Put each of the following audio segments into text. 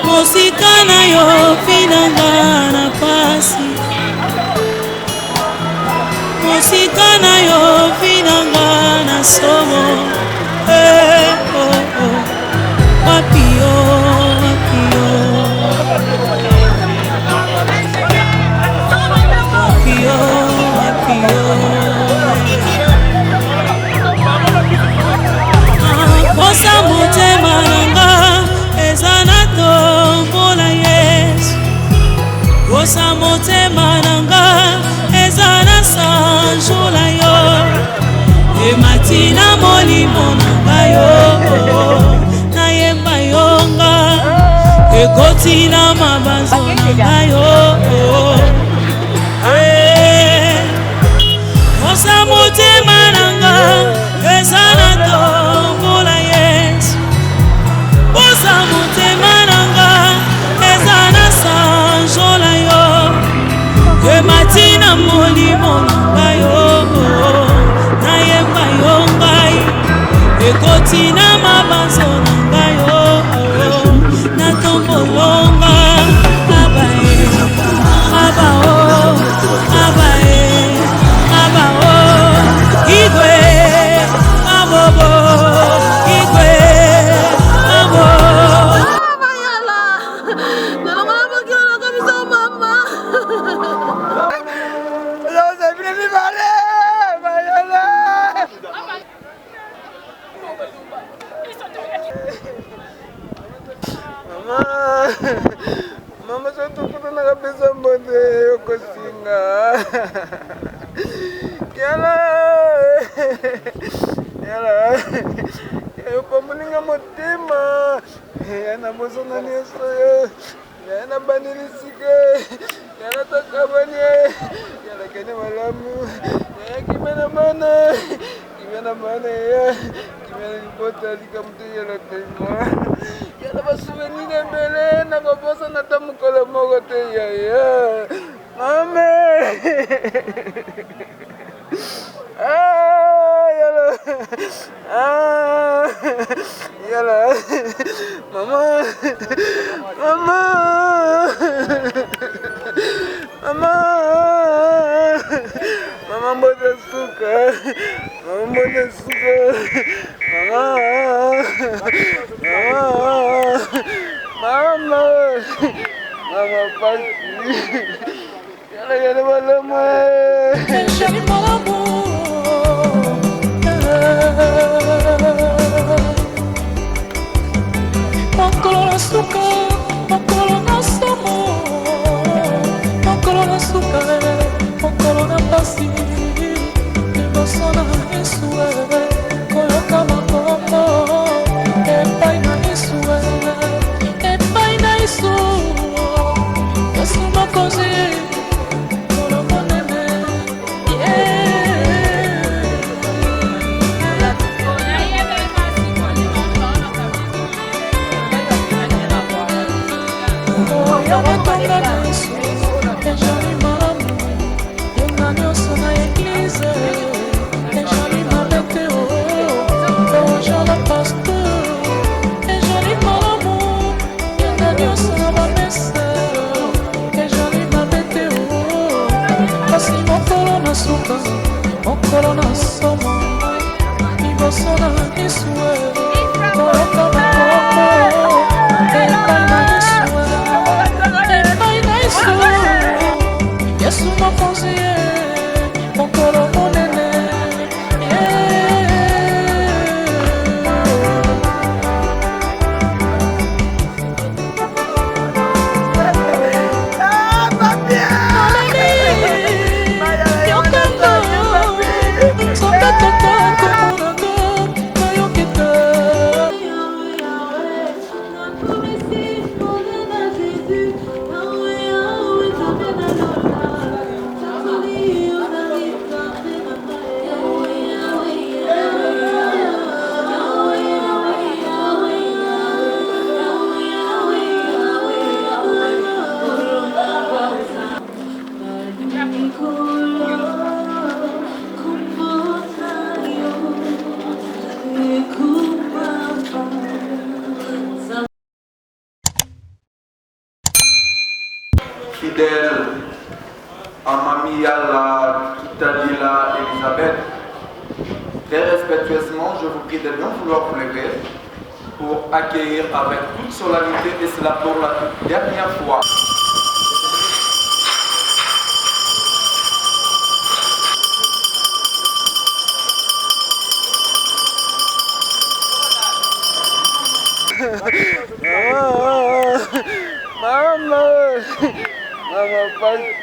Mosikana yo finanga na pasi, mosikana yo finanga na somo. Wapio, wapio, wapio, wapio. Kosa motema nanga ezana tombola Yesu. Kosa motema nanga ezana sanjola yo. Ematina molimo nanga yo. Nayemba yonga ekotina mabanzo nanga yo. Kosa motema nanga ezana tombola Yesu. Kosa motema nanga ezana sanjola yo. Ematina molimo nanga yo. Nayemba yongai ekotina mabanzo nanga yo. Natombolonga abae, abao, abae, abao, igwe, abobo, igwe, abo. Mayala, nalonga bakiona kabisa mama. Loza vile vibale, Mayala. Mama sotukutana kabisa mbonde yokosinga. Yala yopamuninga motima. Yana bosona nyeso yo. Yana banilisike. Yana takabani. Yana kene malamu. Yana kimena mana. Kimena mana ya. Kimena nipota likamutu yala tema. Yana basuvenine mbele. Nakabosa natamukola mogo te ya. Mame. Yala. Yala. Mama. Mama. Mama. Mama mbona suka. Mama mbona suka. Mama. Mama. Mama pasti. Yala malamu. Jali malamu. Makolo na suka, makolo na somo, makolo na suka, makolo na pasi. Liboso na Yesu koyoka makombo, epai na Yesu, epai na Yesu. Yesu mokonzi, molo monene, yawatonga na Yesu, ejali malamu, yenga nyonso na eglize, ejali mabete ejala pasteur, ejali malamu, yenga nyonso na bamese, ejali mabete kasi mokolo na suka, mokolo na somo, liboso na Yesu koyoka makombo, epai na Yesu, epai na Yesu. Yesu mokonzi mokolo monene. fidèle à Mamie Yala, Kitadila, Elisabeth, très respectueusement, je vous prie de bien vouloir vous lever pour accueillir avec toute solennité, et cela pour la toute dernière fois. Mama, pasti.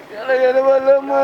Jangan lama-lama.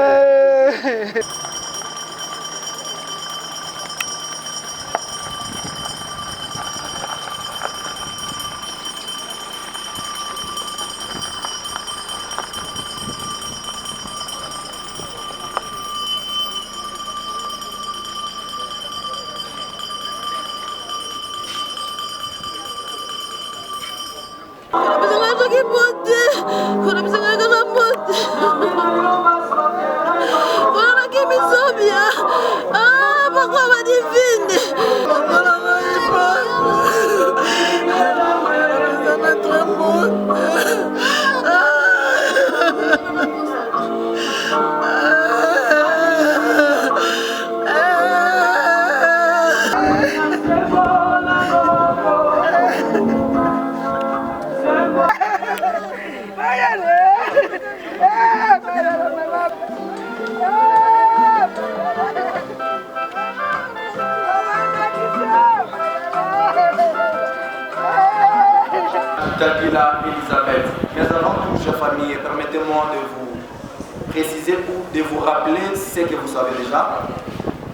Kitadila, Elisabeth. Mais avant tout, chère famille, permettez-moi de vous préciser ou de vous rappeler ce que vous savez déjà.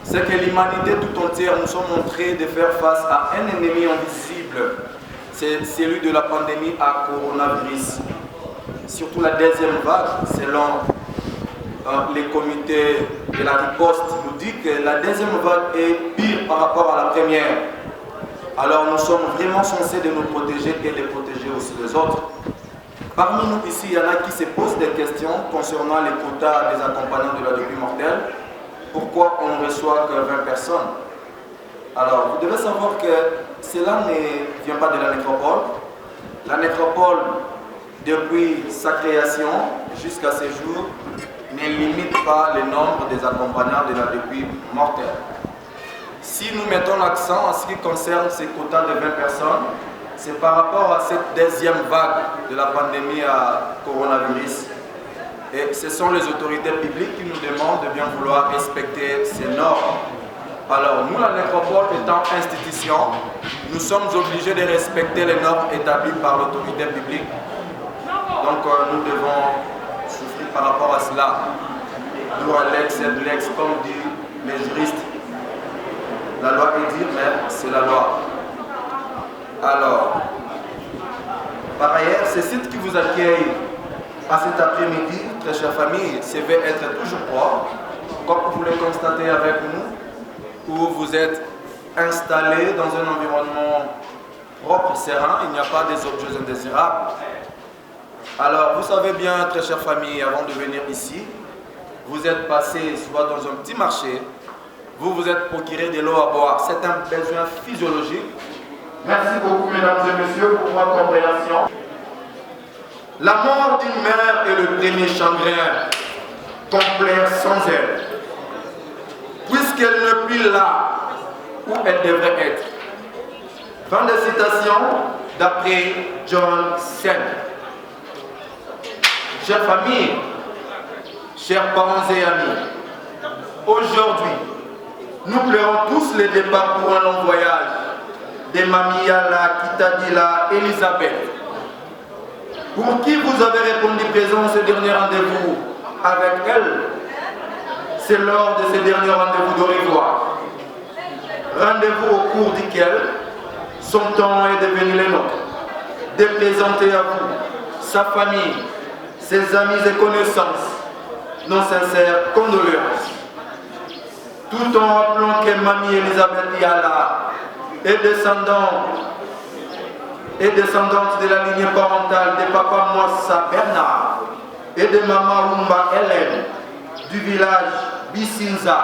C'est que l'humanité tout entière nous sommes montrés de faire face à un ennemi invisible. C'est celui de la pandémie à coronavirus. Surtout la deuxième vague, selon les comités de la riposte, nous dit que la deuxième vague est pire par rapport à la première. Alors nous sommes vraiment censés de nous protéger et de protéger aussi les autres. Parmi nous ici, il y en a qui se posent des questions concernant les quotas des accompagnants de la dépouille mortelle. Pourquoi on ne reçoit que 20 personnes? Alors vous devez savoir que cela ne vient pas de la nécropole. La nécropole, depuis sa création jusqu'à ce jour, ne limite pas le nombre des accompagnants de la dépouille mortelle. Si nous mettons l'accent en ce qui concerne ces quotas de 20 personnes, c'est par rapport à cette deuxième vague de la pandémie à coronavirus. Et ce sont les autorités publiques qui nous demandent de bien vouloir respecter ces normes. Alors nous, la nécropole étant institution, nous sommes obligés de respecter les normes établies par l'autorité publique. Donc nous devons souffrir par rapport à cela. Nous, Alex et Lex, comme disent les juristes, la loi est dire, mais c'est la loi. Alors, par ailleurs, ce site qui vous accueille à cet après-midi, très chère famille, se veut être toujours propre, comme vous le constatez avec nous, où vous êtes installés dans un environnement propre, serein, il n'y a pas des objets indésirables. Alors, vous savez bien, très chère famille, avant de venir ici, vous êtes passé soit dans un petit marché, vous vous êtes procuré de l'eau à boire. C'est un besoin physiologique. Merci beaucoup, mesdames et messieurs, pour votre compréhension. La mort d'une mère est le premier chagrin qu'on pleure sans elle, puisqu'elle n'est plus là où elle devrait être. Fin de citation d'après John Sen. Chère famille, chers parents et amis, aujourd'hui, nous pleurons tous les départs pour un long voyage de Mamie Yala, Kitadila, Elisabeth, pour qui vous avez répondu présent à ce dernier rendez-vous avec elle. C'est lors de ce dernier rendez-vous de revoir. Rendez-vous au cours duquel son temps est devenu le nôtre, de présenter à vous, sa famille, ses amis et connaissances, nos sincères condoléances. Tout en rappelant que Mamie Elisabeth Yala est descendante de la lignée parentale de Papa Moissa Bernard et de Maman Rumba Hélène du village Bissinza,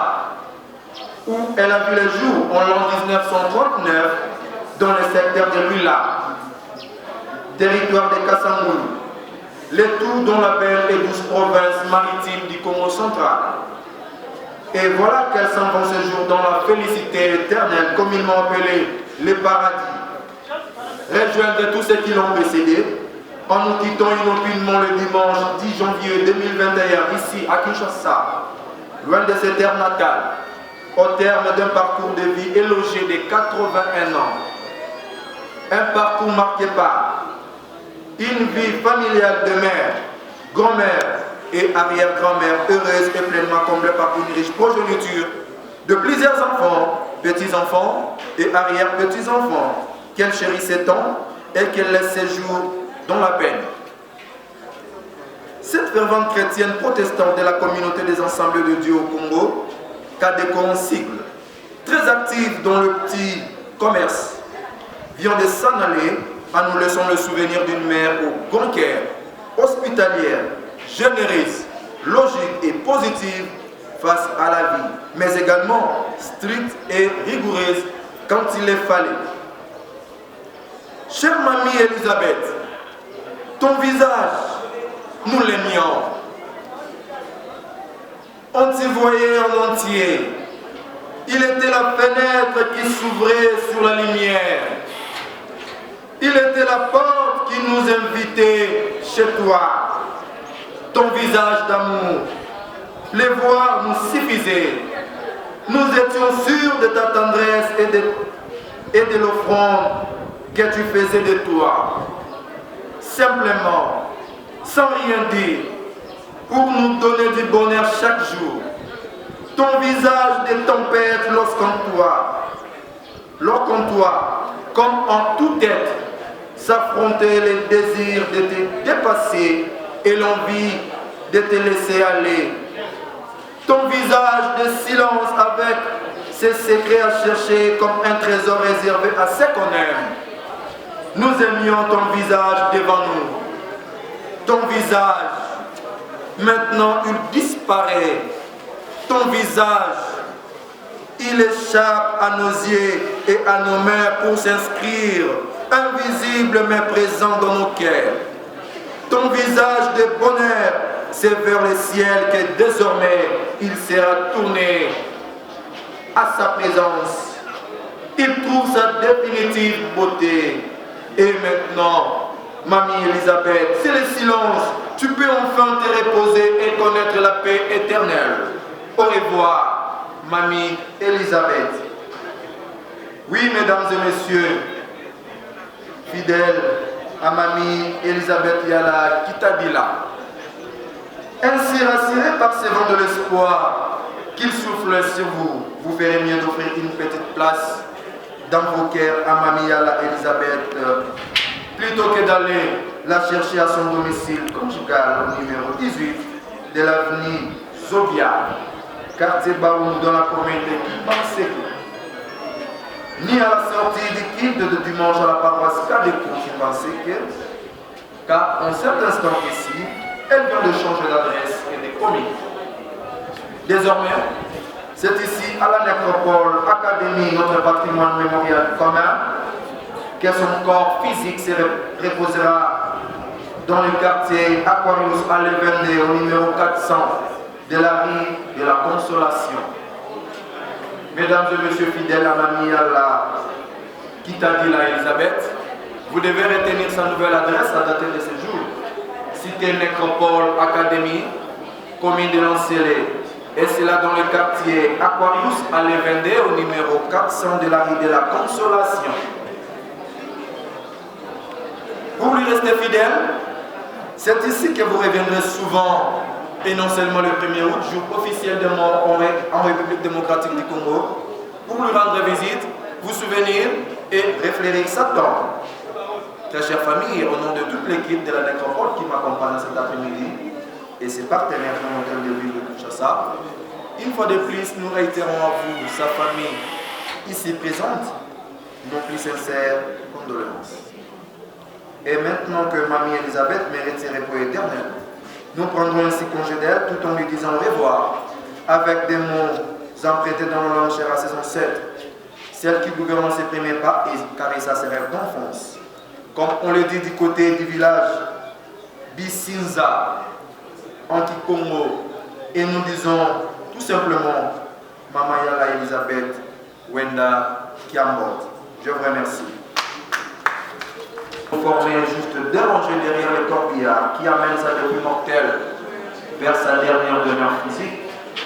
où elle a vu le jour en l'an 1939 dans le secteur de Lula, territoire de Kassangoulou. les tout dans la belle et douce province maritime du Congo central. Et voilà qu'elles s'en vont ce jour dans la félicité éternelle, communément appelée le paradis. Rejoindre tous ceux qui l'ont précédé, en nous quittant inopinément le dimanche 10 janvier 2021, ici à Kinshasa, loin de ses terres natales, au terme d'un parcours de vie élogé de 81 ans. Un parcours marqué par une vie familiale de mère, grand-mère et arrière-grand-mère heureuse et pleinement comblée par une riche progéniture de plusieurs enfants, petits-enfants et arrière-petits-enfants qu'elle chérissait tant et qu'elle laissait jour dans la peine. Cette fervente chrétienne protestante de la communauté des ensembles de Dieu au Congo, Kadeko en sigle, très active dans le petit commerce, vient de s'en aller en nous laissant le souvenir d'une mère au grand cœur, hospitalière, généreuse, logique et positive face à la vie, mais également stricte et rigoureuse quand il le fallait. Chère mamie Elisabeth, ton visage, nous l'aimions. On t'y voyait en entier. Il était la fenêtre qui s'ouvrait sur la lumière. Il était la porte qui nous invitait chez toi. Ton visage d'amour, les voir nous suffisait. Nous étions sûrs de ta tendresse et de l'offrande que tu faisais de toi. Simplement, sans rien dire, pour nous donner du bonheur chaque jour. Ton visage de tempête lorsqu'en toi, comme en tout être, s'affrontaient les désirs de te dépasser et l'envie de te laisser aller. Ton visage de silence avec ses secrets à chercher comme un trésor réservé à ceux qu'on aime. Nous aimions ton visage devant nous. Ton visage, maintenant il disparaît. Ton visage, il échappe à nos yeux et à nos mains pour s'inscrire, invisible mais présent dans nos cœurs. Ton visage de bonheur, c'est vers le ciel que désormais il sera tourné à sa présence. Il trouve sa définitive beauté. Et maintenant, mamie Elisabeth, c'est le silence. Tu peux enfin te reposer et connaître la paix éternelle. Au revoir, mamie Elisabeth. Oui, mesdames et messieurs, fidèles à mamie Elisabeth Yala Kitadila, ainsi rassurés par ces vents de l'espoir qu'il souffle sur vous, vous ferez mieux d'offrir une petite place dans vos cœurs à mamie Yala Elisabeth, plutôt que d'aller la chercher à son domicile conjugal au numéro 18 de l'avenue Zobia, quartier Baoum, dans la commune de Kibanseki, ni à la sortie du culte de dimanche à la paroisse Kadeko Kibanseki, car en cet instant ici, elle vient de changer d'adresse et de commune. Désormais, c'est ici à la nécropole Académie, notre patrimoine mémorial commun, que son corps physique se reposera dans le quartier Aquarius à l'Evende au numéro 400 de la rue de la Consolation. Mesdames et messieurs fidèles à mamie Yala Kitadila Elisabeth, vous devez retenir sa nouvelle adresse à dater de ce jour. Cité Nécropole Académie, commune de Lancélé. Et c'est là dans le quartier Aquarius à l'Evende au numéro 400 de la rue de la Consolation. Pour lui rester fidèle, c'est ici que vous reviendrez souvent, et non seulement le 1er août, jour officiel de mort en République démocratique du Congo, pour lui rendre visite, vous souvenir et réfléchir sa tombe. Très chère famille, au nom de toute l'équipe de la nécropole qui m'accompagne cet après-midi, et ses partenaires dans l'hôtel de ville de Kinshasa, une fois de plus, nous réitérons à vous, sa famille, ici présente, nos plus sincères condoléances. Et maintenant que mamie Elisabeth mérite ses repos éternels, nous prendrons ainsi congé d'elle tout en lui disant au revoir, avec des mots empruntés dans nos langues chères à saison 7, celle qui gouverne ses premiers pas et caressa ses rêves d'enfance. Comme on le dit du côté du village Bisinza, Anti-Congo. Et nous disons tout simplement Maman Yala Elisabeth Wenda Kiambot. Je vous remercie. Vous formez juste deux rangées derrière le corbillard qui amène sa dépouille mortelle vers sa dernière demeure physique.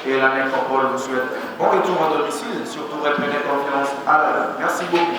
Et la nécropole vous souhaite un bon retour à domicile. Surtout reprenez confiance à la vie. Merci beaucoup.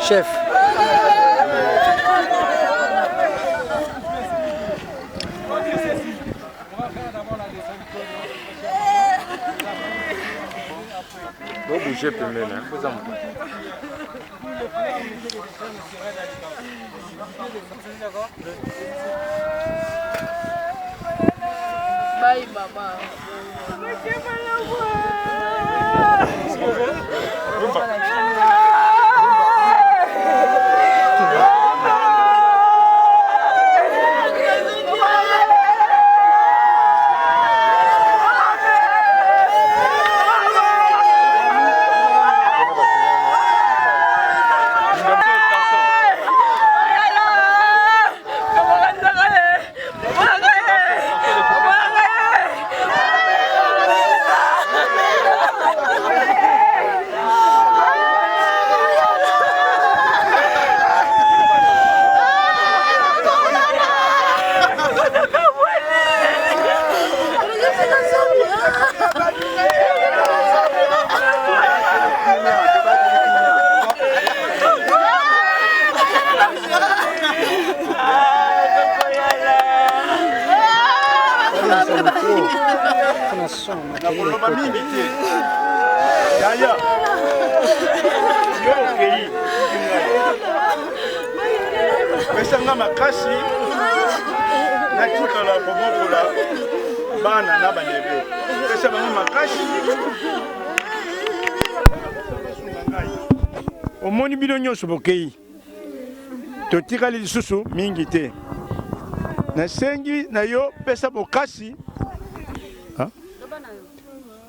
Chef. Vou bouger primeiro, né? Coisa muito. Bye, mama. Yaya. Pesanga makasi natikala kobokola bana na banebe pesa bango makasi omoni bino nyonso bokei totikali lisusu mingi te nasengi na yo pesa bokasi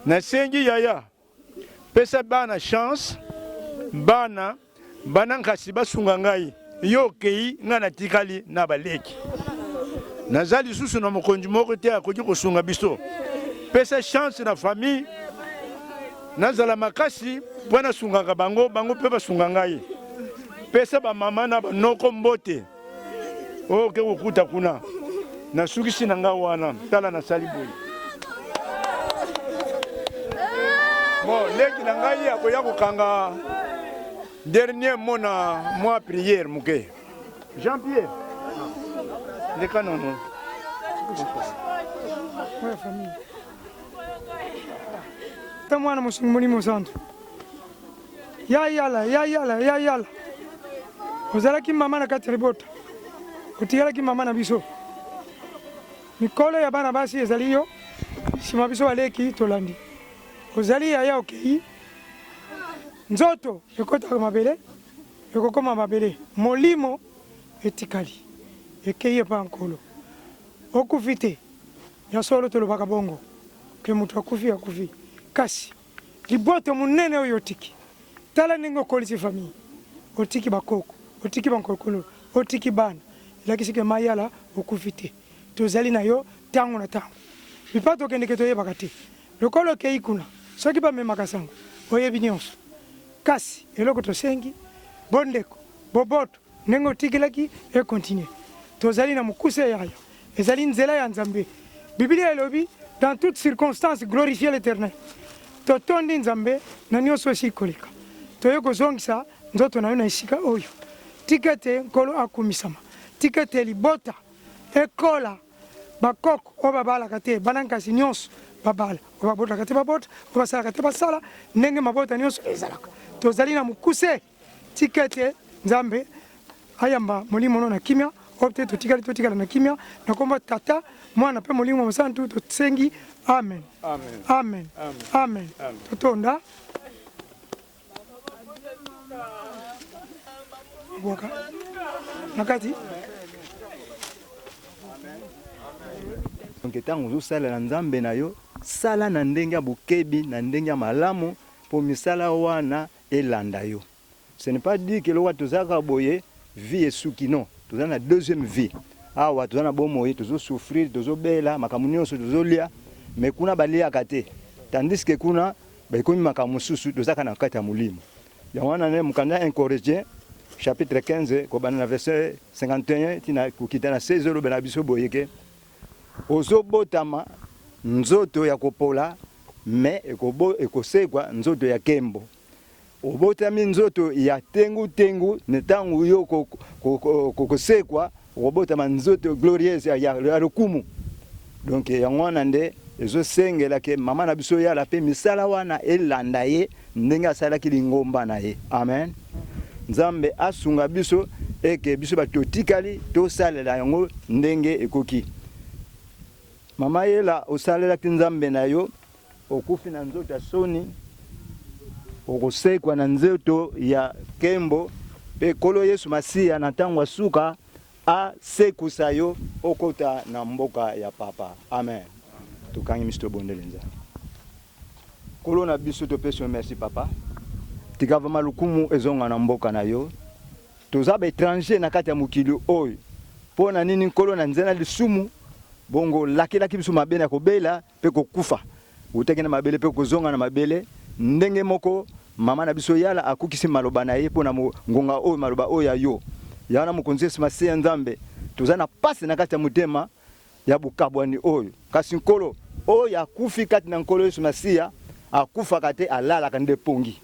nasengi yaya pesa bana chance bana nkasi basunga ngai yo kei nga natikali na baleki nazali susu na mokonzi moko te akoki kosunga biso pesa chance na famille nazala makasi mpo nasungaka bango mpe basunga ngai pesa bamama na banoko mbote oke kokuta kuna nasukisi na ngai wana tala nasali boye bon leki na ngai akoya kokanga Dernier mot na moi prière muke. Jean-Pierre. Les canons. Ouais, famille. Ta mwana mulimo santu. Ya yala. Ozalaki mama na kati libota. Otigalaki mama na biso. Mikolo ya bana basi ezali yo. Sima biso baleki tolandi. Ozali ya okei. Nzoto ekota mabele. Ekokoma mabele. Molimo etikali. Ekeye pa nkolo. Okufite. Ya solo tolobaka bongo. Ke mutu akufi. Kasi. Liboto munene oyo tiki. Tala ningo kolisi famille. Otiki bakoko. Otiki bankolokolo. Otiki bana. Lakisi ke mayala okufite. Tozali na yo tango na tango. Bipato kende ketoye bakati. Lokolo kei kuna. Soki pa memaka sango. Oyebi nyonso. Kasi eloko tosengi bondeko boboto nengo tikilaki e continue. Tozali na mukuse yayo. Ezali nzela ya Nzambe. Biblia elobi dans toutes circonstances glorifier l'Éternel. Totondi Nzambe na nyonso sikoleka. Toye kozongisa nzoto na yo na isika oyo. Tikete nkolo akumisama. Tikete libota ekola bakoko obabala kate banankasi nyonso babala obabota kate babota obasala kate basala ndenge mabota nyonso ezalaka. Tozali na mukuse tikete Nzambe ayamba molimo na kimia opte totikala na kimia na komba tata mwana pe molimo musantu tosengi amen. Amen. Totonda boka nakati donc tango ozosala na Nzambe na yo sala na ndenge ya bukebi na ndenge ya malamu po misala wana elanda yo. Ce n'est pas dit que le tozaka boye vie esuki non. Toza na deuxième vie. Awa toza na bomoye tozo souffrir, tozo bela makamu nyonso tozolia mais kuna balia kate. Tandis que kuna baikomi makamu susu tozaka na kati ya mulimo. Ya wana ne mukanda 1 Corinthiens chapitre 15 ko bana verset 51 tina kukita na 16 lo bana biso boyeke. Ozobotama nzoto ya kopola mais ekosekwa nzoto ya kembo. Obotami nzoto ya tengu netangu yo kosekwa obotama nzoto glorieuse ya lokumu. Donc yangwana nde ezosengela ke mama na biso ya la pe misala wana elanda ye ndenge asalaki lingomba na ye. Amen. Nzambe asunga biso eke biso batotikali tosalela yango ndenge ekoki. Mama yela osalela Nzambe na yo okufi na nzoto ya soni okosekwa na nzoto ya kembo pe kolo Yesu Masiya na tango suka a sekusa yo okota na mboka ya papa. Amen. Tukangi misto bondelenza. Kolo na biso to peso merci papa. Tikava malukumu ezonga na mboka na yo. Toza ba étranger na kati ya mukili oyo. Pona nini kolo na nzena lisumu bongo lakela kibiso mabele ya kobela pe kokufa. Uteke na mabele pe kozonga na mabele ndenge moko mama na biso yala akukisi maloba na ye pona ngonga oyo maloba oyo yo. Yana mukonzi Yesu Masiya Nzambe toza na pasi na kati ya mutema ya bukabwani oyo. Kasi nkolo oyo akufi kati na nkolo Yesu Masiya akufa kate alala kande pongi.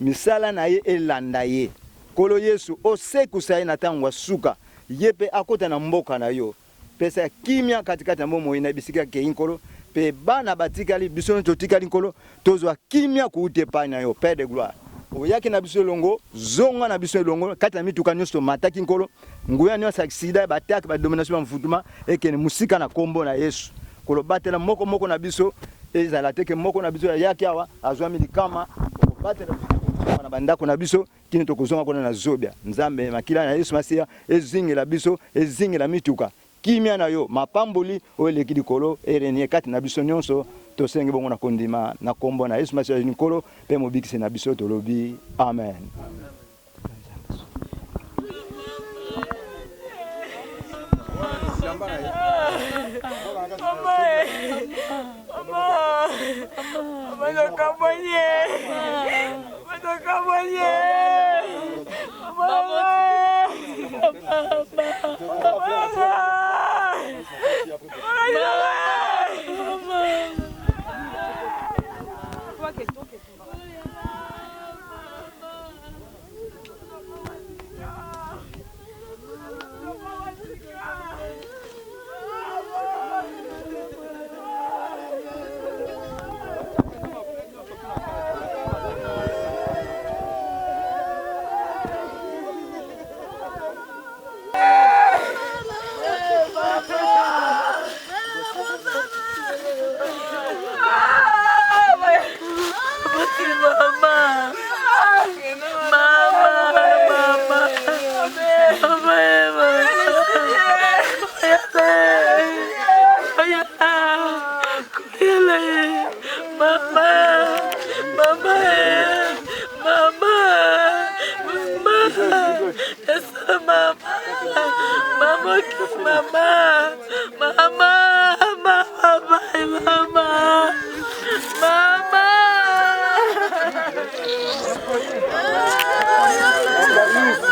Misala na ye elanda ye. Kolo Yesu osekusa ye na tango suka yepe akota na mboka na yo. Pesa kimia katikati na momo ina bisika ke inkolo pe bana batikali biso totikali nkolo tozwa kimia kuute pa na yo Père de gloire. Oyaki na biso longo zonga na biso longo kati na mituka nyonso mataki nkolo nguya nyonso accident bataki ba domination mfutuma ekene musika na kombo na Yesu. Kolo batela moko na biso ezala teke moko na biso yaki awa azwa milikama batela na bandako na biso kini tokozonga kona na zobia. Nzambe makila na Yesu Masiya ezingela biso ezingela mituka kimia na yo mapamboli oleki dikolo erenie kati na biso nyonso tosenge bongo na kondima na kombo na Yesu Masiya nikolo pe mobikise na biso tolobi amen.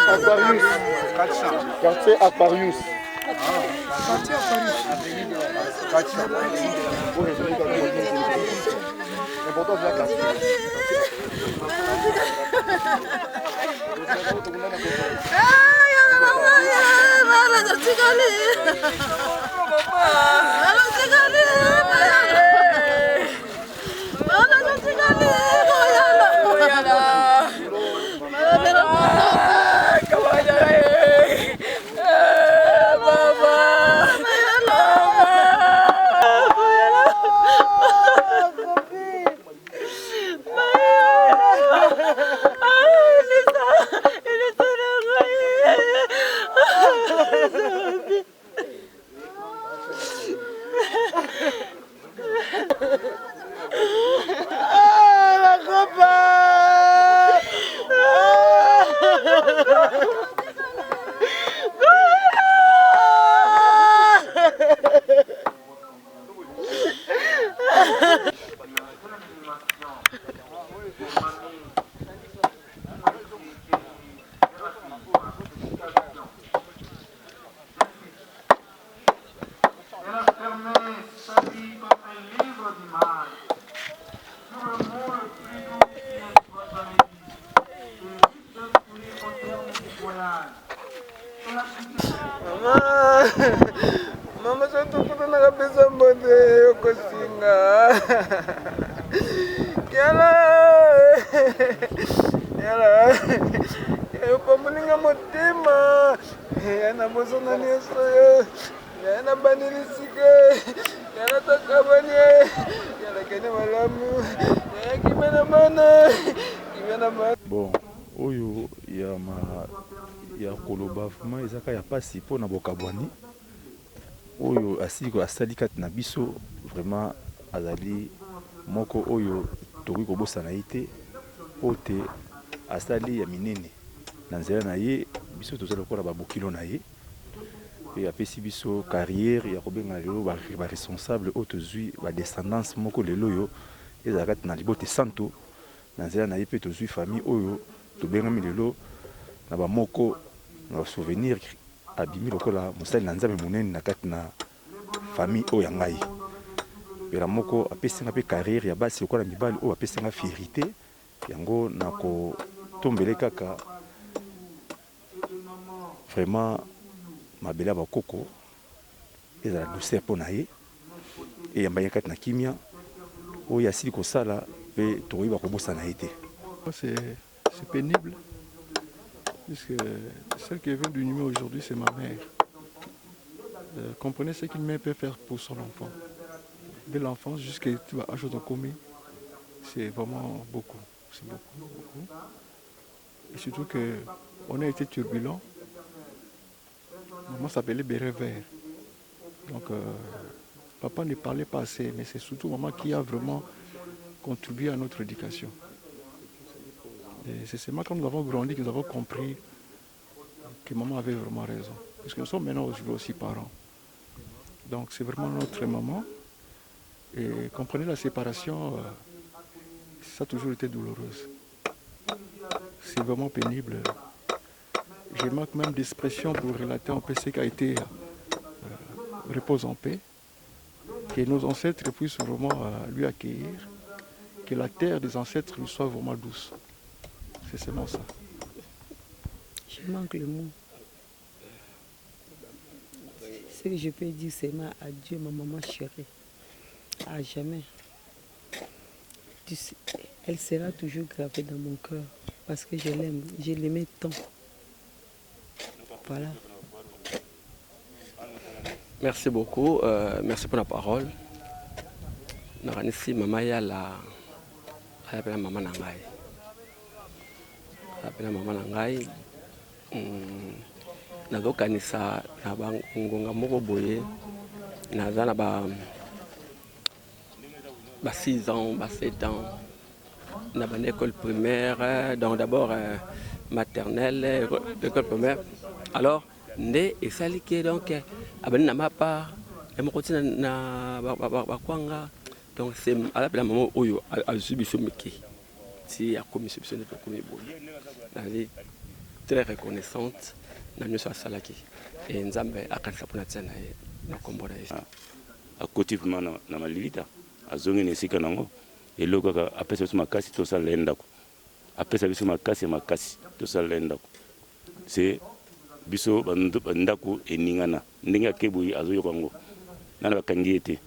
Aquarius. Quartier Aquarius. Mama sotokutana kabisa mbonde yokosinga yala yopamulinga motema yana bosana nyonso yana banilisike yana takabani yana kene malamu yana kimena mana bon oyo ya koloba vraiment ezaka ya pasi mpona bokabwani oyo asali kati na biso vraiment azali moko oyo tokoki kobosana ye te po te asali ya minene na nzela na ye biso tozali lokola babokilo na ye pe apesi biso carrière ya kobenga lelo baresponsable oyo tozwi badescendance moko lelo oyo ezala kati na libote santo na nzela na ye mpe tozwi famille oyo tobengami lelo na bamoko na basouvenir abimi lokola mosali na nzambe monene na kati na famille oyo ya ngai pela moko apesinga mpe carrière ya basi lokola mibali oyo apesinga fierité yango na kotombele kaka vraiment mabele ya bakoko ezala douceur mpo na ye eyamba ye kati na kimia oyo asili kosala mpe tokoki bakobosana ye te. C'est pénible, puisque celle qui est venue du numéro aujourd'hui, c'est ma mère. Comprenez ce qu'une mère peut faire pour son enfant. De l'enfance jusqu'à l'âge de commis, c'est vraiment beaucoup. C'est beaucoup, beaucoup. Et surtout qu'on a été turbulent. Maman s'appelait Béret Vert. Donc, papa ne parlait pas assez, mais c'est surtout maman qui a vraiment contribué à notre éducation. Et c'est seulement quand nous avons grandi que nous avons compris que maman avait vraiment raison. Parce que nous sommes maintenant aujourd'hui aussi parents. Donc c'est vraiment notre maman. Et comprenez la séparation, ça a toujours été douloureuse. C'est vraiment pénible. Je manque même d'expression pour relater un peu ce qui a été repose en paix. Que nos ancêtres puissent vraiment lui accueillir. Que la terre des ancêtres lui soit vraiment douce. C'est seulement ça. Je manque le mot. Ce que je peux dire, c'est adieu, ma maman chérie. À jamais. Elle sera toujours gravée dans mon cœur. Parce que je l'aime. Je l'aimais tant. Voilà. Merci beaucoup. Merci pour la parole. Naranisi mama yala. Ayapela mama nangai. Ayapela mama nangai. Nazokanisa na bangonga moko boye. Naza na ba 6 ans, 7 ans. Na ban école primaire, donc d'abord maternelle, école primaire. Alors nde esali ke donc abani na mapa emokoti na bakwanga donc c'est à la maman oyo azwi biso meke si akomi biso nde tokomi boye nali très reconnaissante na nyonso asalaki e nzambe akanisa mpona tia na ye na kombo na ye akoti vraimen na malilita azongi na esika nango eloko kaka apesa biso makasi tosala ye ndako apesa biso makasi tosala ye ndako c'est biso bandako eningana ndenge akeboyi azoyoka yango nana bakangi ye te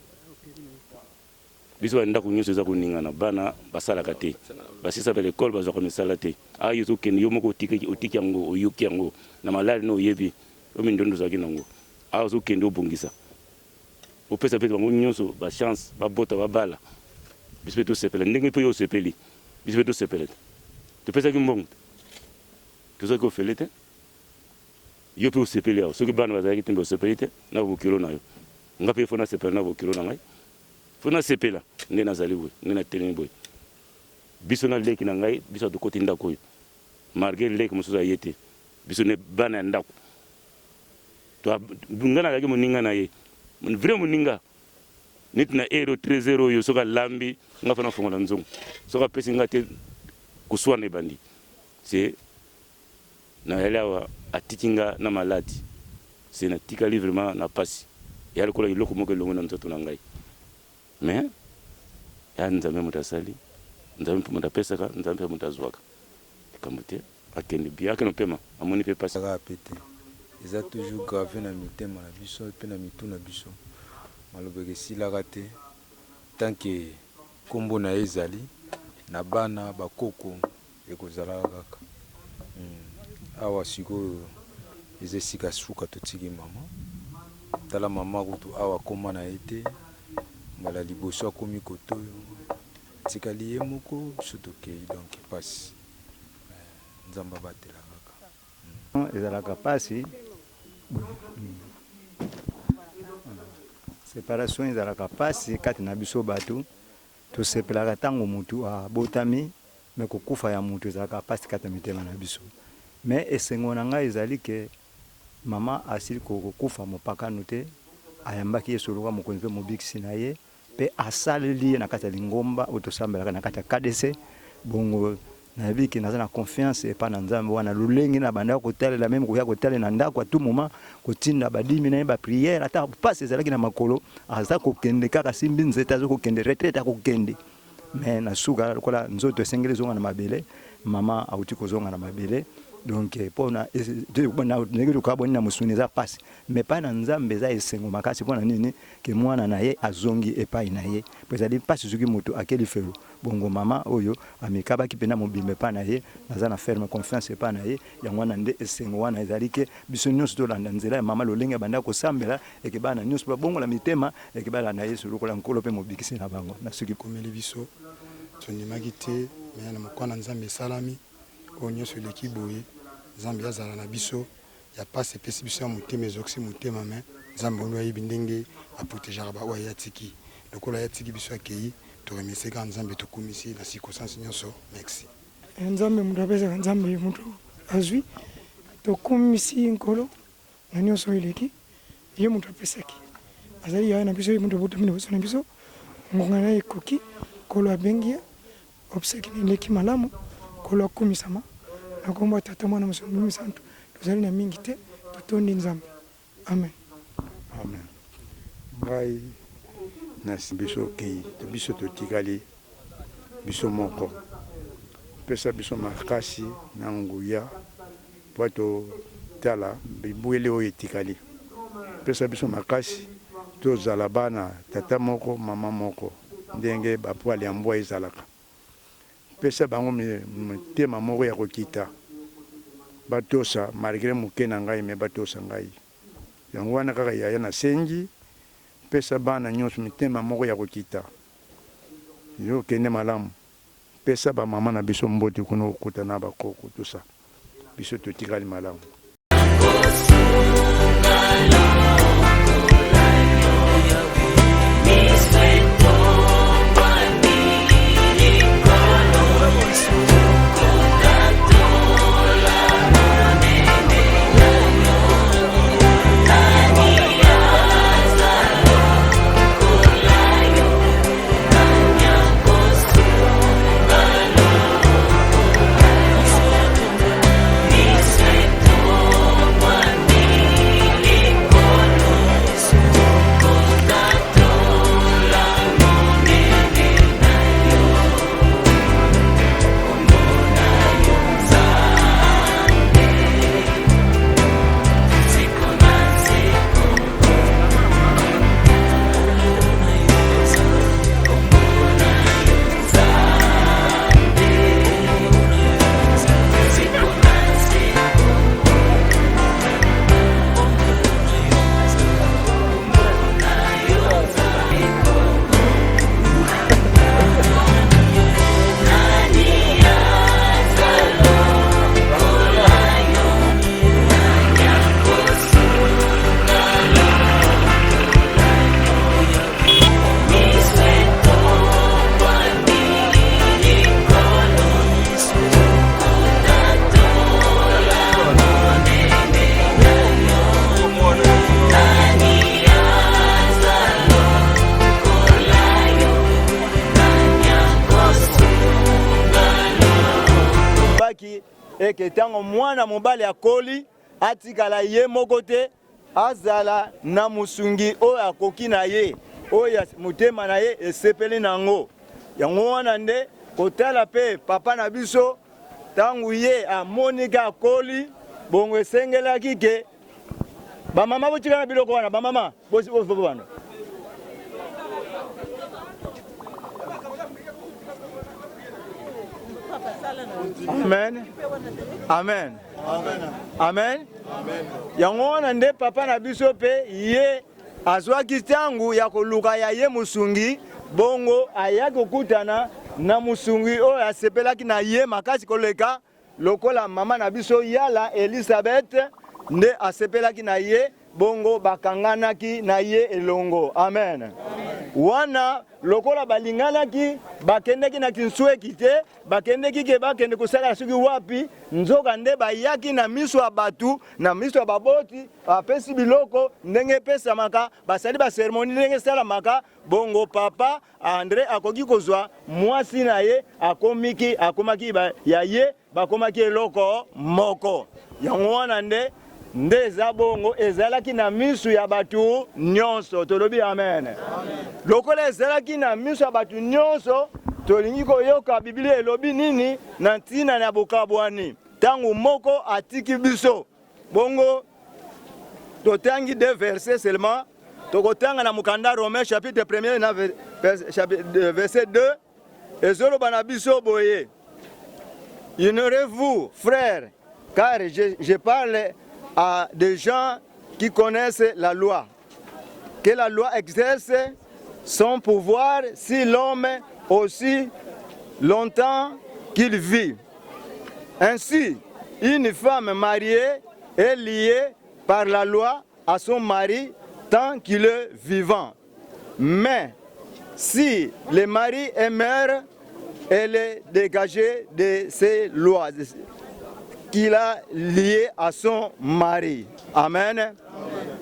biso bandako nyonso eza koningana bana basalaka te basisa ba l'école bazwaka misala te ayo tokende yo moko otiki yango oyoki yango na malali na oyebi oyo ndondo ozalaki nango ayo ozokende obongisa opesa mpe bango nyonso bachance babota babala biso mpe tosepela ndenge mpe yo osepeli biso mpe tosepela te topesaki mbongo tozalaki ofele te yo mpe osepeli awo soki bana bazalaki te mpe osepeli te na bokilo na yo nga mpe fo nasepela na bokilo na ngai fo nasepela nde nazali boye nde natelemi boye biso na leki na ngai biso atokoti ndako oyo malgré leki mosusu aye te biso ne bana ya ndako nga nazalaki moninga na ye vrai moninga neti na ero 3 oyo soki alambi nga fa nafongola nzongo soki apesi nga te koswana ebandi se nayali awa atiki nga na maladi se natikali vraiment na pasi ya lokola eloko moko elongo na nzoto na ngai mais ya nzambe moto asali nzambe mpe moto apesaka nzambe mpe moto azwaka likambo te akende bia akende mpema amoni mpe pasi kaka pete eza toujours grave na mitema na biso mpe na mitu na biso malobeka esilaka te tanke nkombo na ye ezali na bana bakoko ekozalaka kaka awa sikoyo eza esika suka totiki mama tala mama kutu awa koma na ye te mbala liboso akomi kotoyo tikali ye moko biso tokei donc pasi nzambe abatela kaka ezalaka pasi séparation ezalaka pasi kati na biso bato tosepelaka ntango mutu abotami me kokufa ya mutu ezalaka pasi kati na mitema na biso me esengo na ngai ezali ke mama asili kokufa mopakano te ayambaki ye soloka mokonzi mpe mobikisi na ye mpe asaleli ye na kati ya lingomba oyo tosambelaka na kati ya KDC bongo nayebi ke naza na confiance epa na nzambe wana lolenge na bandako kotalela meme koya kotalela na ndako a tout moment kotinda badimi na ye bapriere ata pasi ezalaki na makolo aza kokende kaka simbi nzete azokokende retraite akokende me na suka lokola nzoto esengeli ezonga na mabele mama auti kozonga na mabele donc pona ndenge tokaboni na mosuni eza pasi me pa na nzambe eza esengo makasi mpona nini ke mwana na ye azongi epai na ye po ezali mpasi soki moto akeli felo bongo mama oyo amikabaki mpe na mobimba epai na ye naza na ferme confiance epai na ye yango wana nde esengo wana ezali ke biso nyonso tolanda nzela ya mama lolenge banda kosambela eke bana nyonso babongola mitema eke balanda yesu lokola nkolo mpe mobikisi na bango na soki komeli biso tondimaki te me na mokwana nzambe esalami oyo nyonso eleki boye nzambe azala na biso ya pasi epesi biso ya motema ezokisi motema me nzambe oyo ayebi ndenge aprotegeaka baoyo aye atiki lokola aye atiki biso akei toremercie kaka nzambe tokumisi na circonstance nyonso merci nzambe moto apesaka nzambe moto azwi tokumisi nkolo na nyonso eleki ye moto apesaki azali yaya na biso ye moto abotami na biso na biso ngonga na ye ekoki nkolo abengi ye obseki eleki malamu nkolo akumisama na kombo ya tata mwana mosombi santu tozali na mingi te totondi nzambe amen amen ngai nasi biso okei biso totikali biso moko pesa biso makasi na nguya po totala bibwele oyo etikali pesa biso makasi tozala bana tata moko mama moko ndenge bapwale ya mbwa ezalaka pesa bango motema moko ya kokita batosa malgré moke na ngai me batosa ngai yango wana kaka yaya nasengi pesa bana nyonso mitema moko ya kokita yo kende malamu pesa bamama na biso mbote kuna okuta na bakoko tosa biso totikali malamu ke tango mwana mobali akoli atikala ye moko te azala na musungi oyo akoki na ye oyo motema na ye esepeli nango. Yango wana nde kotala pe papa na biso tangu ye amonika akoli bongo esengelaki ke bamama botika na biloko wana bamama bosi bana. Amen. Amen. Amen. Yango wana nde papa na biso pe ye azwaki tangu ya koluka ya ye musungi bongo ayaki okutana na musungi oyo asepelaki na ye makasi koleka lokola mama na biso yala Elisabeth nde asepelaki na ye bongo bakanganaki na ye elongo. Amen. Wana lokola balinganaki bakendeki na kinsueki te bakendeki ke bakende kosala soki wapi nzoka nde bayaki na miso ya batu na miso ya baboti apesi biloko ndenge pesamaka basali baseremoni ndenge salamaka bongo papa André akoki kozwa mwasi na ye akomaki ya ye bakomaki eloko moko. Yango wana nde eza bongo ezalaki na miso ya batu nyonso. Tolobi amen. Lokola ezalaki na miso ya batu nyonso tolingi koyoka Biblia elobi nini na ntina na bokabwani tangu moko atiki biso bongo totangi 2 versets seulement tokotanga na mukanda Romains chapitre 1 na verset 2 ezoloba na biso boye. Ignorez-vous frères car je parle à des gens qui connaissent la loi, que la loi exerce son pouvoir si l'homme aussi longtemps qu'il vit. Ainsi, une femme mariée est liée par la loi à son mari tant qu'il est vivant. Mais si le mari est mort, elle est dégagée de ces lois qu'il a lié à son mari. Amen.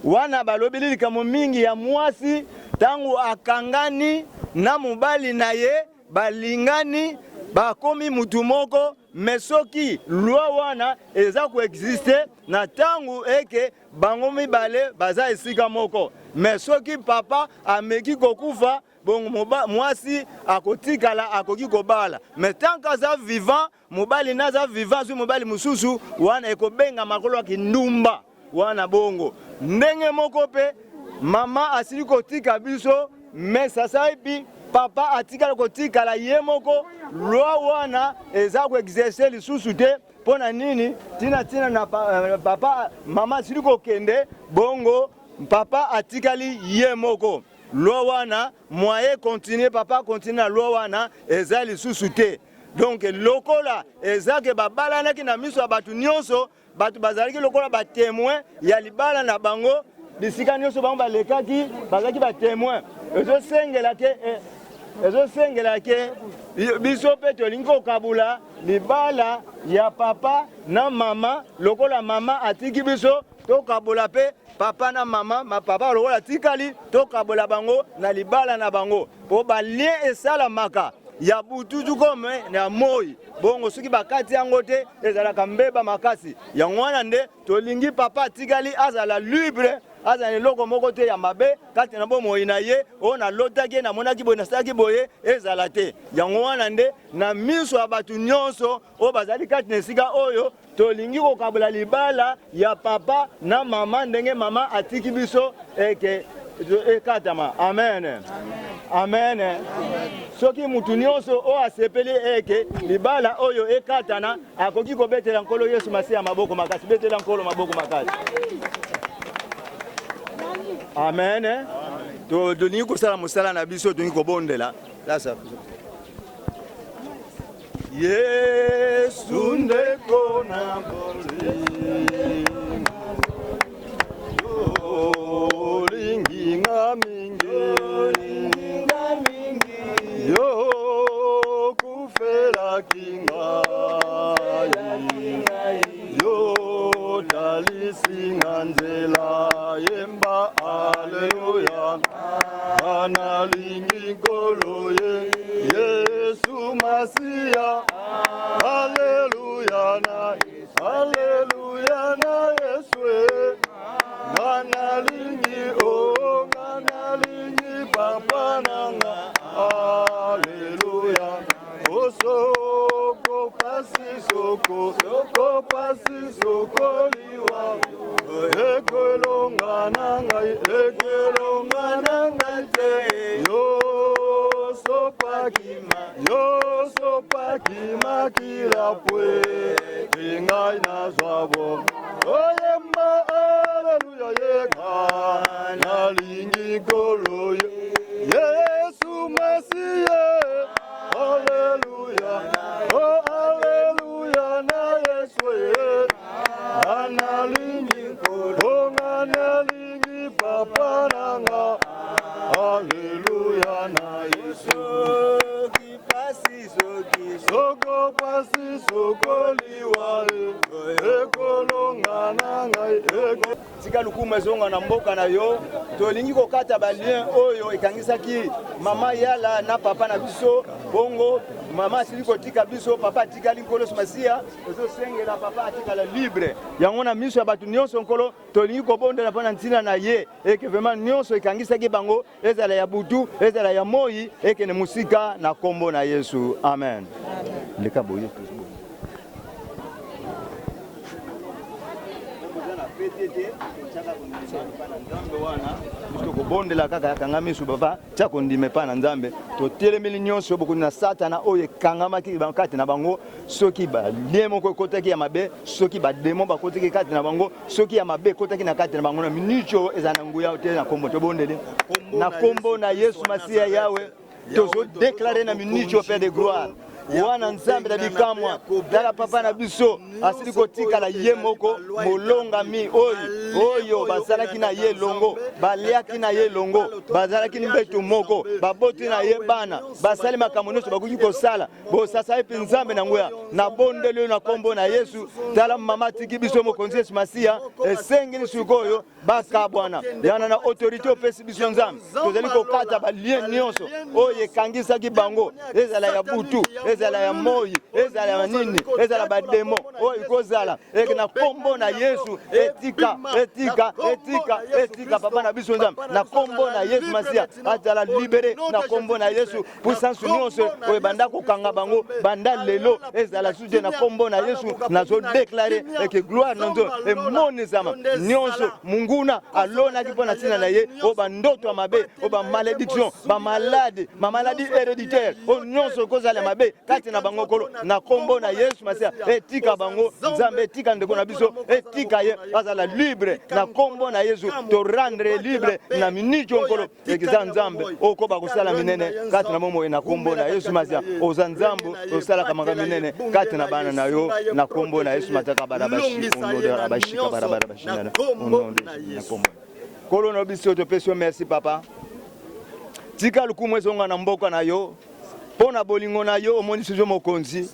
Wana balobeli likambo mingi ya mwasi tangu akangani na mobali na ye balingani bakomi mutu moko mesoki lwa wana eza koexiste na tangu eke bango mibale baza esika moko mesoki papa ameki kokufa bongo mwasi akotikala akoki kobala mais tant qu'aza vivant mobali naza vivant su mobali mususu wana ekobenga makolo kindumba wana bongo ndenge moko pe mama asili kotika biso mais sasa epi papa atikala kotikala ye moko lwa wana eza koexercer lisusu te pona nini tina na papa mama asili kokende bongo papa atikali ye moko loi wana moyen continuer papa continue na loi wana eza lisusu te. Donc lokola eza ke babalanaki na miso ya batu nyonso batu bazalaki lokola ba témoin ya libala na bango bisika nyonso bango balekaki bazalaki ba témoin ezosengela ke biso pe tolingi kokabula libala ya papa na mama lokola mama atiki biso tokabola pe papa na mama ma papa lokola tikali tokabola bango na libala na bango po balien esalamaka ya bututu kome na moi bongo soki bakati yango te ezalaka mbeba makasi yango wana nde tolingi papa tikali azala libre azala eloko moko te ya mabe kati na bomoi na ye oyo nalotaki namonaki boye nasalaki boye ezala te yango wana nde na miso ya bato nyonso oyo bazali kati na esika oyo tolingi kokabola libala ya papa na mama ndenge mama atiki biso eke ekatama. Amen. Amen. Soki mutu nyonso oyo asepeli eke libala oyo ekatana akoki kobetela nkolo Yesu Masiya maboko makasi betela nkolo maboko makasi. Amen. Tolingi kosala mosala na biso tolingi kobondela lasa Yesu ndeko na olingi nga mingi yo kufela kingai yo talisinga nzela yemba aleluya analingi nkolo ye Yesu Masiya aleluya na sokoliwa ekolongana ngai te yo sopakima kilapwe ingai nazwabo oyemba aleluya yeka nalingi kolo Yesu Masiye aleluya oh aleluya na Yesu analingi kolo analingi papa nanga aleluya na Yesu soko pasi soko liwa ekolongana ngai tika lukumu ezonga na mboka na yo tolingi kokata balien oyo ekangisaki mama yala na papa na biso bongo mama asili kotika biso papa atikali nkolo Masiya ezosengela papa atikala libre yango na miso ya bato nyonso nkolo tolingi kobondela mpona ntina na ye eke vraiment nyonso ekangisaki bango ezala ya butu ezala ya moi ekene musika na kombo na Yesu amen leka boye kobondela kaka yakanga misu baba tia kondime pa na nzambe totelemeli nyonso bokundi na satana oyo ekangamaki kati na bango soki balie moko ekotaki ya mabe soki bademo bakotaki kati na bango soki ya mabe ekotaki na kati na bango na minitio eza na nguya te na kombo tobondeli na kombo na Yesu Masiya yawe tozo déclarer na minitio Père de gloire wana nzambe na bikamwa tala papa na biso asili kotikala ye moko molongami oyo bazalaki na ye longo baliaki na ye longo bazalaki ni mbeto moko baboti na ye bana basali makambo nyonso bakoki kosala bosasa epe nzambe na ngoya na bondeli na kombo na Yesu tala mama tiki biso mokonzi Yesu Masiya esengeli sikoyo bakabwana yana na autorité opesi biso nzambe tozali kokata balien nyonso oyo ekangisaki bango ezala ya butu ezala ya moi ezala ya nini ezala bademo oyo ikozala eke na kombo na Yesu etika papa na biso nzambe na kombo na Yesu Masiya atala libere na kombo na Yesu puissance nyonso oyo banda kokanga bango banda lelo ezala suje na kombo na Yesu nazo déclarer eke gloire nonzo emonizama nyonso munguna alonaki mpona ntina na ye o bandoto ya mabe o bamalédiction bamaladi héréditaire o nyonso kozala mabe kati na bango kolo na kombo na Yesu Masiya etika bango nzambe etika ndeko na biso etika ye azala libre na kombo na Yesu to rendre libre na minitio nkolo ekiza nzambe okoba kosala minene kati na momo na kombo na Yesu Masiya oza nzambo osala kamanga minene kati na bana na yo na kombo na Yesu mataka barabashi onodera bashika barabashi na kombo kolo no biso to pesio merci papa tika lukumu ezonga na mboka na yo pona bolingo na yo omoni sizo mokonzi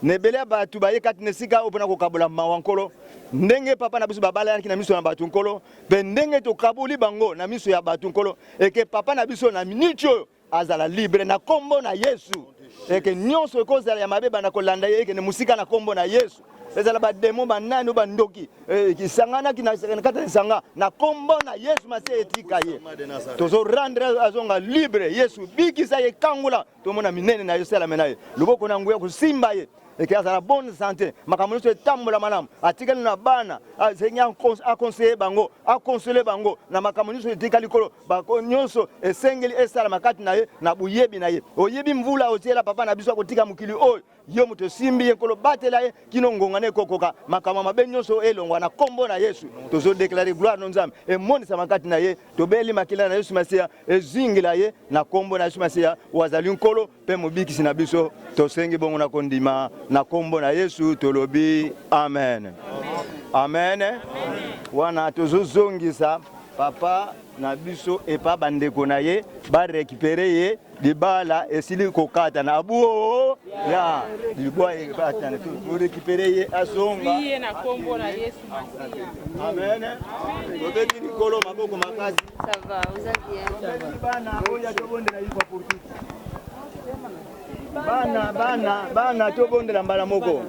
nebele batu baye kati nesika opona kokabola mawa nkolo ndenge papa na biso babala yanki na miso na batu nkolo pe ndenge tokaboli bango na miso ya batu nkolo eke papa na biso na minitio azala libre na kombo na Yesu eke nyonso ekozala ya mabe bana kolanda ye eke ne musika na kombo na Yesu ezala bademo banani bandoki kisangana kata isanga na kombo na Yesu Masiya etika ye tozo rendre azonga libre Yesu bikisa ye kangula tomona minene na yosela menaye luboko na nguya kusimba ye eke azala bonne santé makambo nyonso etambola malamu atikali na bana Seigneur aconseiller bango aconsoler bango na makambo nyonso etikali kolo bako nyonso esengeli esala makati na ye na buyebi na ye oyebi mvula otiela papa na biso akotika mukili oyo yo muto simbi ekolo batela ye kino ngongane kokoka makambo mabe nyonso elongwa na kombo na Yesu tozo déclarer gloire na nzambe emonisa makati na ye tobeli makila na Yesu Masiya ezingila ye na kombo na Yesu Masiya wazali nkolo pe mobikisi na biso tosengi bongo na kondima na kombo na Yesu tolobi amen amen wana tozozongisa papa na biso epa bandeko na ye ba récupérer ye libala esili kokata na abuo ya libwa ekata na to récupérer ye asonga Biye na kombo na Yesu Masiya amen obeti nikolo maboko makasi ça va vous avez bien bana oya tobondela yipa pour tout bana tobondela mbala moko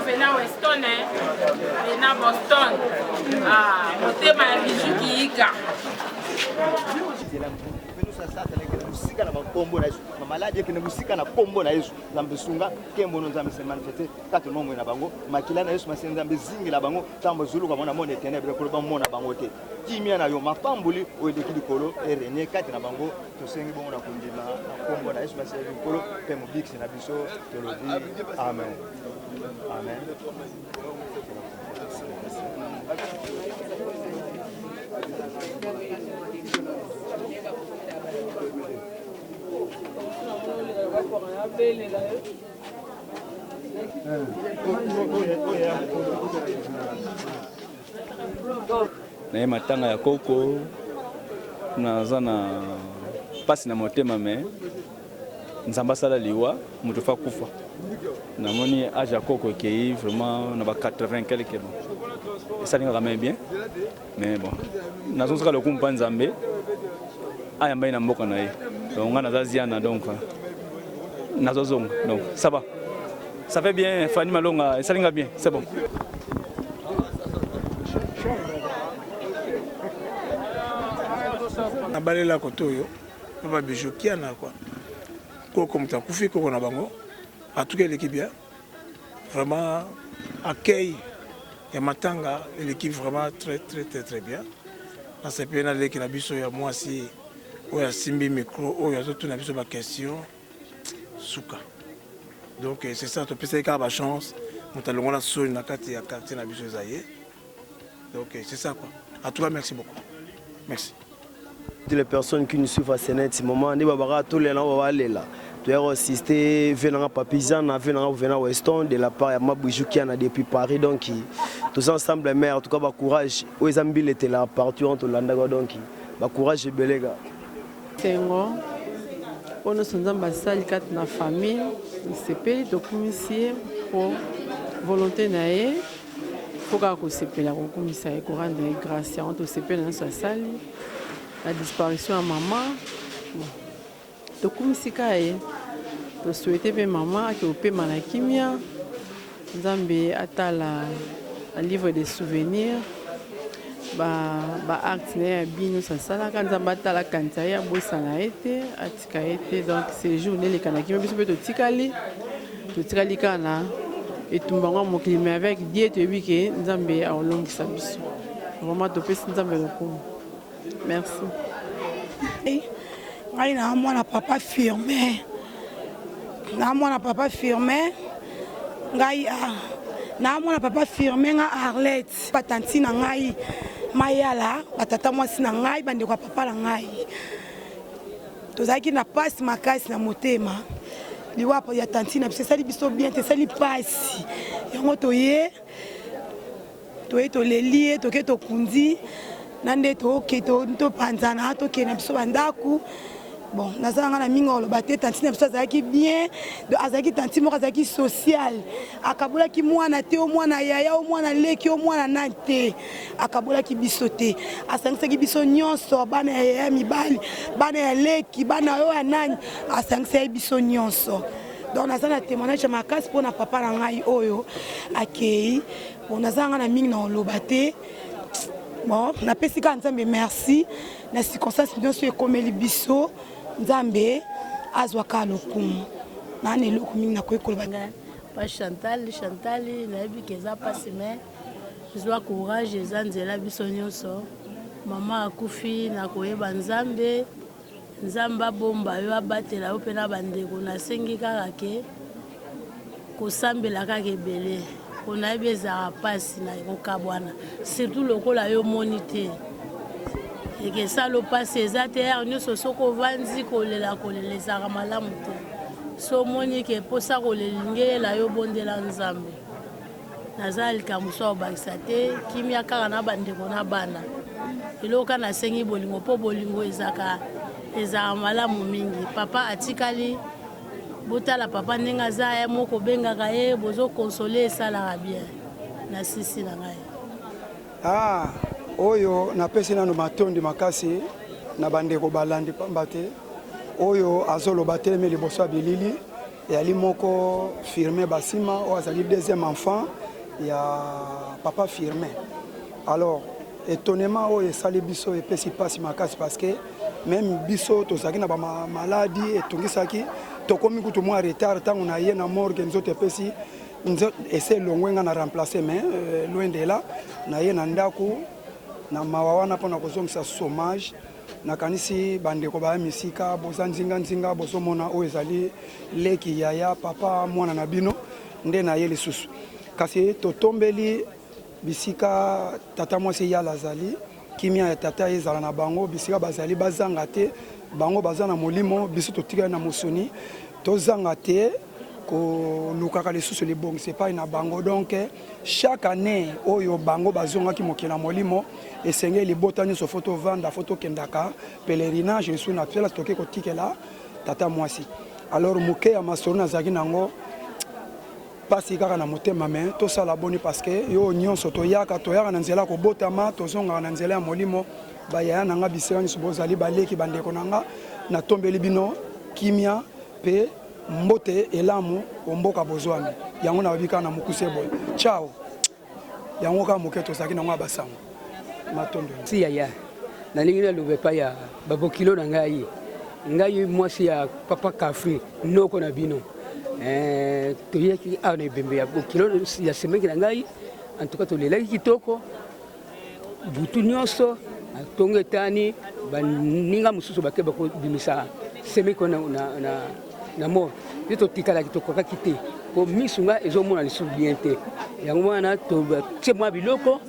Venant Weston, venant Boston, motema ya bijou kiika. musika na makombo na Yesu maladi yake musika na kombo na Yesu zambisunga kembo no zambe se manifester kati nomwe na bango makila na Yesu masenza mbezingi la bango tambo zulu kwa mona mona ténèbre ko ba mona bango te kimia na yo mapambuli o de kidikolo erene kati na bango to sengi bongo na kundima kombo na Yesu masenza kolo pe mo bix na biso to lo di amen amen. Na matanga ya koko naza na pasi na motema me nzamba sala liwa mutu fa kufa namoni âge ya koko ekei vraiment na ba 80 quelque bon ça linga quand même bien mais bon nazosaka lokumpa nzambe ayamba ina mboka na ye donc nga nazaziana donc nazozonga donc ça va, ça fait bien. Fanny Malonga ça linga bien, c'est bon. Nabalela kotoyo papa bijokia na quoi koko mtakufi koko na bango en tout cas l'équipe bien vraiment accueil et matanga l'équipe vraiment très bien dans ce pays là l'équipe na biso ya moi si oya simbi micro oya tout na biso ba question suka donc c'est ça to pesa ka ba chance mutalongo na so na kati ya quartier na biso zaye donc c'est ça quoi. En tout cas merci beaucoup, merci. Les personnes qui nous suivent à ce moment, nous avons tous les gens qui sont là. Assisté venant Papizan, venant Weston de la part de Mabouijou qui en a depuis Paris. Donc tous ensemble, mais en tout cas, courage. Où les amis étaient là partout entre l'Andago donc courage et belega. Sengo, on nous sommes ambassades quatre na famille, c'est pays de commissaire pour volonté naé. Faut qu'on se paye la commissaire pour rendre grâce à on se paye dans sa salle. La disparition de maman. Donc comme si je souhaitais que maman qui opé malakimia, Nzambe atala un livre de souvenirs, acte ne bino sa sala quand Nzambe atala kantaya bosala été atika été donc ces journées les kanakimia biso to tikali kana et tumbango mokili mais avec Dieu te wi que Nzambe a olongisa biso. Vraiment to pesi Nzambe lokumu. Merci. Ngai na mwana papa firmé. Na mwana papa firmé. Ngai na mwana papa firmé nga Arlette. Patanti na ngai mayala batata mwasi na ngai bande kwa papa na ngai. Tozaki na passe makasi na motema. Liwa pa ya tanti na bisali biso bien te sali passe. Yango toye to lelie to ke to kundi. Nande to panzana to ke na biso bandaku bon nazanga na minga lo baté tanti na biso azaki bien de azaki tanti mo azaki social akabola ki mwana te o mwana yaya o mwana leki o mwana nante akabola ki biso te asangisa ki biso nyonso bana ya mibali bana ya leki bana yo anani asangisa biso nyonso donc nazana témoignage makasi pona papa na ngai oyo akei bon nazanga na minga na lo baté bon napesi kaka nzambe merci na circonstance nyonso ekomeli biso nzambe azwaka lokumu nani eloko mingi nakoki koloba pa Chantal nayebi ke eza mpasi me zwa courage eza nzela biso nyonso mama akufi nakoyeba nzambe abomba yo abatela yo mpe na bandeko nasengi kaka ke kosambela kaka ebele onayebi ezaka mpasi na kokabwana surtout lokola yo moni te ekesala mpasi eza te ere nyonso soki ovandi kolela ezaka malamu te so omoni ke mposa kolelingela yo bondela nzambe naza likambo so obakisa te kimia kaka na bandeko na bana eloko kaka nasengi bolingo mpo bolingo ezaka malamu mingi papa atikali botala papa ndenge aza ye moko bengaka ye bozokonsole esalaka bien na sisi na ngai oyo napesi nano matondi makasi na bandeko balandi pamba te oyo azoloba telemi liboso ya bilili eyali moko Firmin Basima oyo azali deuxième enfant ya papa Firmin. Alors étonnement oyo esali biso epesi mpasi makasi parce que même biso tozalaki na bamaladi etongisaki tokomi kutu mwa retard ntango na ye na morgue nzoto epesi ese elongwe nga na remplacer mais loin de là na ye na ndako na mawa wana mpona kozongisa sommage nakanisi bandeko baya misika boza nzinga bozomona oyo ezali leki yaya papa mwana na bino nde na ye lisusu kasi totombeli bisika tata mwasi yala azali kimia ya tata ezala na bango bisika bazali bazanga te bango baza na molimo biso totikali na mosuni tozanga te kolukaka lisusu libongisa epai na bango donc chaque année oyo bango bazongaki mokili na molimo esengeli libota nyonso fo tovanda fo tokendaka pèlerinage esu na pela toke kotikela tata mwasi alors moke ya masolo nazalaki nango pasi kaka na motema me tosala boni parce que yo nyonso toyaka na nzela kobotama tozongaka na nzela ya molimo bayaya nanga bisika nyonso bozali baleki bandeko nanga natombeli bino kimia pe mbote elamu omboka bozwami yango na babika na mukuse boy ciao yango ka moke tozalaki nango ya basango matondo si yaya nalingi naloba epai ya babokilo na ngai mwasi ya papa Kafri noko na bino toyaki awa na ebembe ya bokilo ya semeki na ngai en tout cas tolelaki kitoko butu nyonso atongo etani baninga mosusu bake bakobimisa semeki na mort ye totikalaki tokokaki te po misu nga ezomona lisusu bien te yango wana totie mwa biloko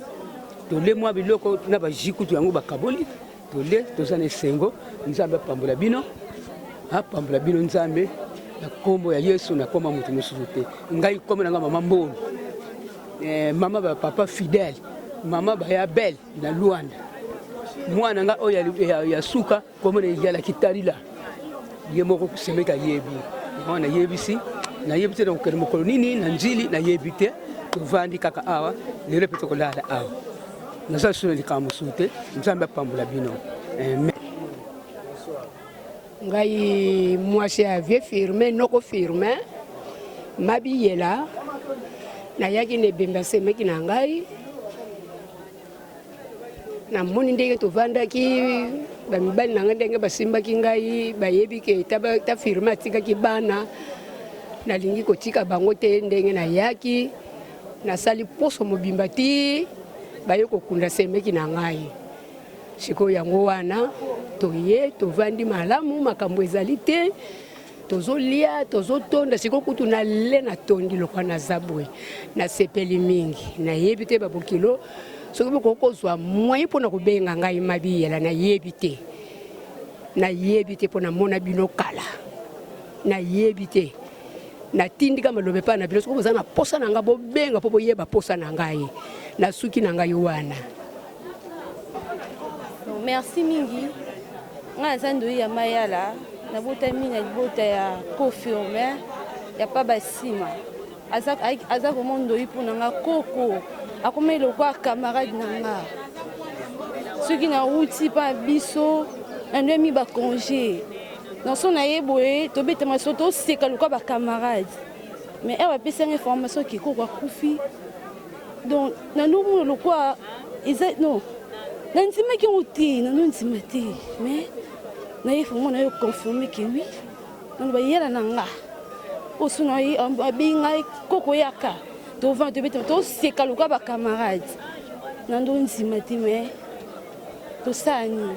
tole mwa biloko na bajikutu yango bakaboli tole toza na esengo nzambe apambola bino nzambe na kombo ya Yesu na kombo mutu mosusu te ngai kombo na nga mama Mbonu mama ba papa Fidèle mama ba ya Belle na Luanda mwana nga oyo ya suka kombo na yala kitalila ye moko semeka yebi na yebisi na yebite na kokere mokolo nini na njili na yebite tovandi kaka awa lelo pe tokolala awa naza solo likambo sute nzambe apambola bino ngai mwasi avie Firmin noko Firmin mabiyela nayaki na ebembe asemeki na ngai namoni ndenge tovandaki bamibali na ngai ndenge basimbaki ngai bayebi ke ta Firmin atikaki bana nalingi kotika bango te ndenge nayaki nasali poso mobimba ti baye kokunda semeki na ngai sikoyo yango wana toye tovandi malamu makambo ezali te tozolia tozotonda sikoyo kutu nale natondi lokwa naza boye nasepeli mingi nayebi te babokilo soki bokokozwa mwaye mpona kobenga ngai mabiyela nayebi te mpona mona bino kala nayebi te natindika malobe pa na bino soki boza na posa na ngai bobenga mpo boyeba posa na ngai na suki na ngai wana. Merci mingi nga naza ndoi ya mayala nabotami na libota ya Firmin ya pa basima aza komo ndoi mpona nga koko akomeli lokwa camarade na nga soki nauti mpa biso na ndoi bacongé nanso na ye boye tobetama so toseka lokwa bacamarade mais awa apesanga information ke koko akufi donc nanomona lokwa eza non nandimaki yango te nandondima te mais naye frango nayo confirme ke wi nano bayela na nga osuna abeyi ngai koko yaka tovanda tobeta toseka lokola bacamarade nandondima te mais tosala nini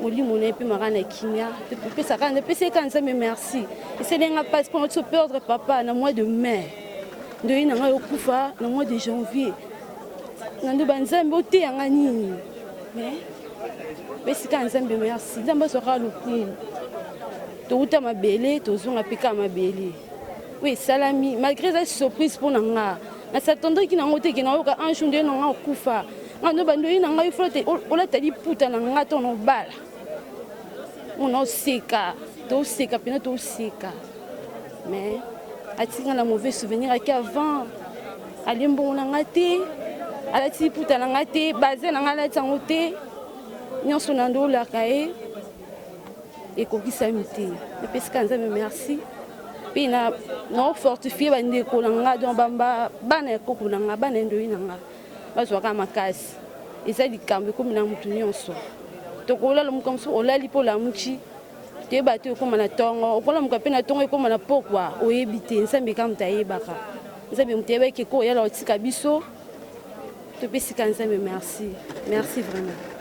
molimo na ye mpe maka na kimia epesaka nzambe merci eselenga mpasi mpona ti perdre papa na mois de mai ndoyi na ngai okufa na mois de janvier nando banzambe oteyanga nini mais pesika nzambe merci nzambe asoka lokumu touta mabele tozonga mpe kaka mabele oui esalami malgré eza surprise mpo na nga nasatondreki nango te ke nayoka un jour ndoyi na nga okufa ngando bandoyi na ngai flote olata liputa na nga to nobala mona oseka toseka mpena toseka mais atinga na mauvais souvenir aki avant alie mbongo na nga te alati liputa na nga te baze na nga alati yango te nyonso na ndo olaka ye ekokisami te epesika nzambe merci mpe naofortifie bandeko na nga don bana ya koko na nga bana endoyi na nga bazwaka makasi eza likambo ekomi na motu nyonso tokolala moka mosusu olali mpo olamuki toyeba te okóma na ntongo okolamuka mpe na ntongo ekóma na pokwa oyebi te nzambe ka moto ayebaka nzambe moto ayebaki ko oyala otika biso topesika nzambe merci vraiment.